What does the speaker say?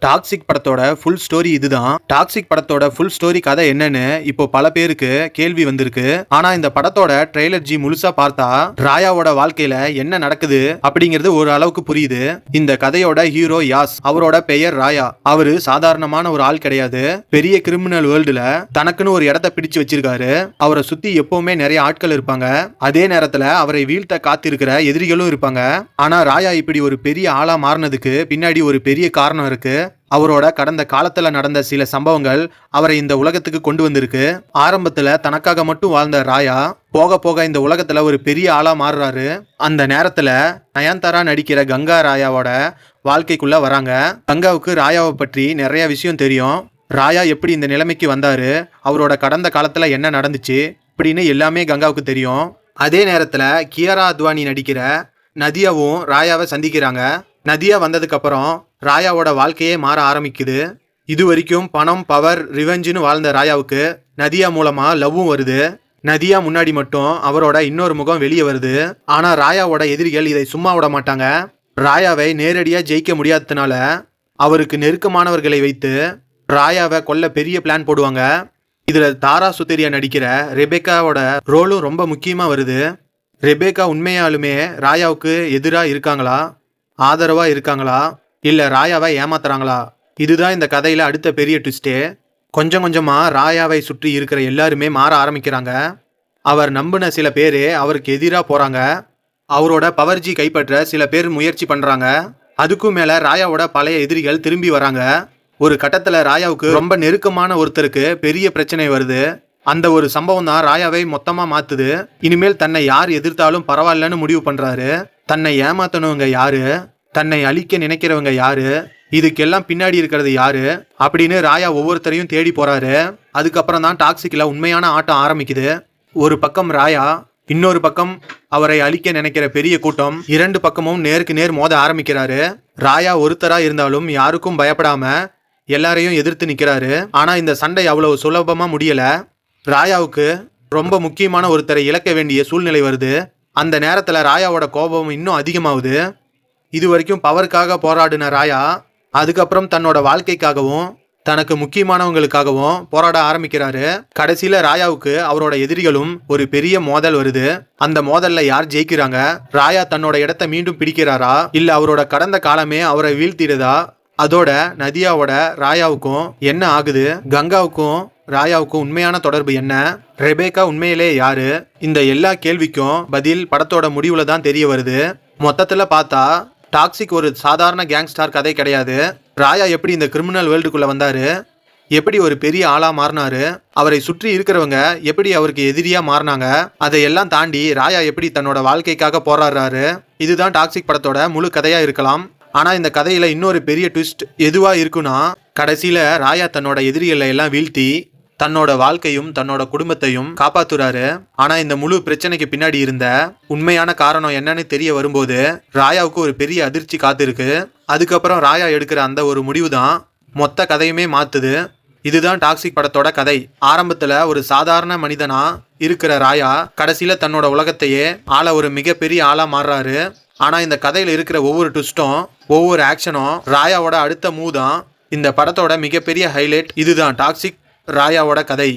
Toxic படத்தோட full story இதுதான். Toxic படத்தோட ஃபுல் ஸ்டோரி கதை என்னன்னு இப்போ பல பேருக்கு கேள்வி வந்திருக்கு. ஆனா இந்த படத்தோட ட்ரெய்லர் முழுசா பார்த்தா ராயாவோட வாழ்க்கையில என்ன நடக்குது அப்படிங்கிறது ஒரு அளவுக்கு புரியுது. இந்த கதையோட ஹீரோ யாஸ், அவரோட பெயர் ராயா. அவரு சாதாரணமான ஒரு ஆள் கிடையாது. பெரிய கிரிமினல் வேர்ல்டுல தனக்குன்னு ஒரு இடத்த பிடிச்சு வச்சிருக்காரு. அவரை சுத்தி எப்பவுமே நிறைய ஆட்கள் இருப்பாங்க. அதே நேரத்துல அவரை வீழ்த்த காத்திருக்கிற எதிரிகளும் இருப்பாங்க. ஆனா ராயா இப்படி ஒரு பெரிய ஆளா மாறினதுக்கு பின்னாடி ஒரு பெரிய காரணம் இருக்கு. அவரோட கடந்த காலத்துல நடந்த சில சம்பவங்கள் அவரை இந்த உலகத்துக்கு கொண்டு வந்திருக்கு. ஆரம்பத்துல தனக்காக மட்டும் வாழ்ந்த ராயா போக போக இந்த உலகத்துல ஒரு பெரிய ஆளா மாறுறாரு. அந்த நேரத்துல நயன்தாரா நடிக்கிற கங்கா ராயாவோட வாழ்க்கைக்குள்ள வராங்க. கங்காவுக்கு ராயாவை பற்றி நிறைய விஷயம் தெரியும். ராயா எப்படி இந்த நிலைமைக்கு வந்தாரு, அவரோட கடந்த காலத்துல என்ன நடந்துச்சு அப்படின்னு எல்லாமே கங்காவுக்கு தெரியும். அதே நேரத்துல கியாரா அத்வானி நடிக்கிற நதியாவும் ராயாவை சந்திக்கிறாங்க. நதியா வந்ததுக்கு அப்புறம் ராயாவோட வாழ்க்கையே மாற ஆரம்பிக்குது. இது வரைக்கும் பணம், பவர், ரிவெஞ்சுன்னு வாழ்ந்த ராயாவுக்கு நதியா மூலமா லவ்வும் வருது. நதியா முன்னாடி மட்டும் அவரோட இன்னொரு முகம் வெளியே வருது. ஆனா ராயாவோட எதிரிகள் இதை சும்மா விட மாட்டாங்க. ராயாவை நேரடியா ஜெயிக்க முடியாததுனால அவருக்கு நெருக்கமானவர்களை வைத்து ராயாவை கொல்ல பெரிய பிளான் போடுவாங்க. இதுல தாரா சுத்தேரியா நடிக்கிற ரெபேக்காவோட ரோலும் ரொம்ப முக்கியமா வருது. ரெபேக்கா உண்மையாலுமே ராயாவுக்கு எதிராக இருக்காங்களா, ஆதரவா இருக்காங்களா, இல்ல ராயாவை ஏமாத்துறாங்களா? இதுதான் இந்த கதையில அடுத்த பெரிய ட்விஸ்டே. கொஞ்சம் கொஞ்சமா ராயாவை சுற்றி இருக்கிற எல்லாருமே மாற ஆரம்பிக்கிறாங்க. அவர் நம்பின சில பேரு அவருக்கு எதிராக போறாங்க. அவரோட பவர்ஜி கைப்பற்ற சில பேர் முயற்சி பண்றாங்க. அதுக்கும் மேல ராயாவோட பழைய எதிரிகள் திரும்பி வராங்க. ஒரு கட்டத்துல ராயாவுக்கு ரொம்ப நெருக்கமான ஒருத்தருக்கு பெரிய பிரச்சனை வருது. அந்த ஒரு சம்பவம் தான் ராயாவை மொத்தமா மாத்துது. இனிமேல் தன்னை யார் எதிர்த்தாலும் பரவாயில்லன்னு முடிவு பண்றாரு. தன்னை ஏமாத்தனவங்க யாரு, தன்னை அழிக்க நினைக்கிறவங்க யாரு, இதுக்கெல்லாம் பின்னாடி இருக்கிறது யாரு அப்படின்னு ராயா ஒவ்வொருத்தரையும் தேடி போறாரு. அதுக்கப்புறம் தான் டாக்ஸிக்ல உண்மையான ஆட்டம் ஆரம்பிக்குது. ஒரு பக்கம் ராயா, இன்னொரு பக்கம் அவரை அழிக்க நினைக்கிற பெரிய கூட்டம். இரண்டு பக்கமும் நேருக்கு நேர் மோத ஆரம்பிக்கிறாரு. ராயா ஒருத்தரா இருந்தாலும் யாருக்கும் பயப்படாம எல்லாரையும் எதிர்த்து நிக்கிறாரு. ஆனா இந்த சண்டை அவ்வளவு சுலபமா முடியல. ராயாவுக்கு ரொம்ப முக்கியமான ஒருத்தரை இழக்க வேண்டிய சூழ்நிலை வருது. அந்த நேரத்துல ராயாவோட கோபம் இன்னும் அதிகமாகுது. இது வரைக்கும் பவருக்காக போராடின ராயா அதுக்கப்புறம் தன்னோட வாழ்க்கைக்காகவும் தனக்கு முக்கியமானவங்களுக்காகவும் போராட ஆரம்பிக்கிறாரு. கடைசியில ராயாவுக்கு அவரோட எதிரிகளும் ஒரு பெரிய மோதல் வருது. அந்த மோதல்ல யார் ஜெயிக்கிறாங்க? ராயா தன்னோட இடத்தை மீண்டும் பிடிக்கிறாரா, இல்ல அவரோட கடந்த காலமே அவரை வீழ்த்திடுதா? அதோட நதியாவோட ராயாவுக்கும் என்ன ஆகுது? கங்காவுக்கும் ராயாவுக்கும் உண்மையான தொடர்பு என்ன? ரெபேக்கா உண்மையிலே யாரு? இந்த எல்லா கேள்விக்கும் பதில் படத்தோட முடிவுல தான் தெரிய வருது. மொத்தத்துல பார்த்தா டாக்ஸிக் ஒரு சாதாரண கேங்ஸ்டார் கதை கிடையாது. ராயா எப்படி இந்த கிரிமினல் வேர்ல்டுக்குள்ள வந்தாரு, எப்படி ஒரு பெரிய ஆளா மாறினாரு, அவரை சுற்றி இருக்கிறவங்க எப்படி அவருக்கு எதிரியா மாறினாங்க, அதையெல்லாம் தாண்டி ராயா எப்படி தன்னோட வாழ்க்கைக்காக போராடுறாரு. இதுதான் டாக்ஸிக் படத்தோட முழு கதையா இருக்கலாம். ஆனா இந்த கதையில இன்னொரு பெரிய ட்விஸ்ட் எதுவா இருக்குன்னா, கடைசியில ராயா தன்னோட எதிரிகளை எல்லாம் வீழ்த்தி தன்னோட வாழ்க்கையும் தன்னோட குடும்பத்தையும் காப்பாத்துறாரு. ஆனா இந்த முழு பிரச்சனைக்கு பின்னாடி இருந்த உண்மையான காரணம் என்னன்னு தெரிய வரும்போது ராயாவுக்கு ஒரு பெரிய அதிர்ச்சி காத்திருக்கு. அதுக்கப்புறம் ராயா எடுக்கிற அந்த ஒரு முடிவு தான் மொத்த கதையுமே மாத்துது. இதுதான் டாக்ஸிக் படத்தோட கதை. ஆரம்பத்துல ஒரு சாதாரண மனிதனா இருக்கிற ராயா கடைசியில தன்னோட உலகத்தையே ஆள ஒரு மிகப்பெரிய ஆளா மாறுறாரு. ஆனா இந்த கதையில இருக்கிற ஒவ்வொரு ட்விஸ்டும், ஒவ்வொரு ஆக்ஷனும், ராயாவோட அடுத்த மூவ் தான் இந்த படத்தோட மிகப்பெரிய ஹைலைட். இதுதான் டாக்ஸிக் ராயாவோட கதை.